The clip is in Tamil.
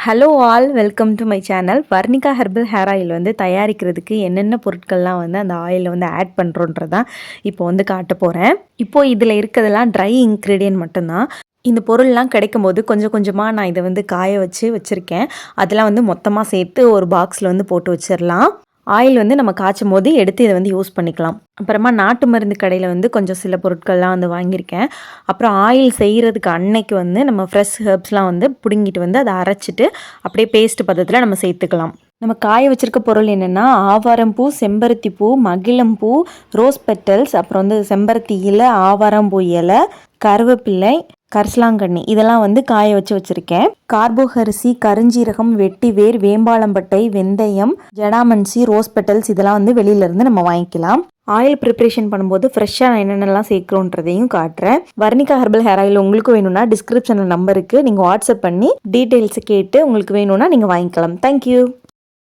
Hello all, welcome to my channel. Varnika herbal hair oil வந்து தயாரிக்கிறதுக்கு என்னென்ன பொருட்கள்லாம் வந்து அந்த ஆயிலில் வந்து ஆட் பண்ணுறோன்றதான் இப்போ வந்து காட்ட போகிறேன். இப்போது இதில் இருக்கிறதெல்லாம் ட்ரை இன்க்ரீடியன்ட் மட்டும்தான். இந்த பொருள்லாம் கிடைக்கும் போது கொஞ்சம் கொஞ்சமாக நான் இதை வந்து காய வச்சுருக்கேன். அதெல்லாம் வந்து மொத்தமாக சேர்த்து ஒரு பாக்ஸில் வந்து போட்டு வச்சிடலாம். ஆயில் வந்து நம்ம காய்ச்சும் போது எடுத்து இதை வந்து யூஸ் பண்ணிக்கலாம். அப்புறமா நாட்டு மருந்து கடையில் வந்து கொஞ்சம் சில பொருட்கள்லாம் வந்து வாங்கியிருக்கேன். அப்புறம் ஆயில் செய்கிறதுக்கு அன்னைக்கு வந்து நம்ம ஃப்ரெஷ் ஹெர்ப்ஸ்லாம் வந்து பிடுங்கிட்டு வந்து அதை அரைச்சிட்டு அப்படியே பேஸ்ட் பதத்தில் நம்ம சேர்த்துக்கலாம். நம்ம காய வச்சுருக்க பொருள் என்னென்னா ஆவாரம்பூ, செம்பருத்தி பூ, மகிழம்பூ, ரோஸ் பெட்டல்ஸ், அப்புறம் வந்து செம்பருத்தி இலை, ஆவாரம்பூ இலை, கருவேப்பிள்ளை, கரிசலாங்கண்ணி இதெல்லாம் வந்து காய வச்சுருக்கேன். கார்போகரிசி, கருஞ்சீரகம், வெட்டிவேர், வேம்பாளம்பட்டை, வெந்தயம், ஜடாமன்சி, ரோஸ் பெட்டல்ஸ் இதெல்லாம் வந்து வெளியிலேருந்து நம்ம வாங்கிக்கலாம். ஆயில் ப்ரிப்ரேஷன் பண்ணும்போது ஃப்ரெஷ்ஷாக நான் என்னென்னலாம் சேர்க்குறோன்றதையும் காட்டுறேன். வர்ணிகா ஹெர்பல் ஹேர் ஆயில் உங்களுக்கு வேணும்னா டிஸ்கிரிப்ஷனில் நம்பருக்கு நீங்கள் வாட்ஸ்அப் பண்ணி டீட்டெயில்ஸை கேட்டு உங்களுக்கு வேணும்னா நீங்கள் வாங்கிக்கலாம். தேங்க்யூ.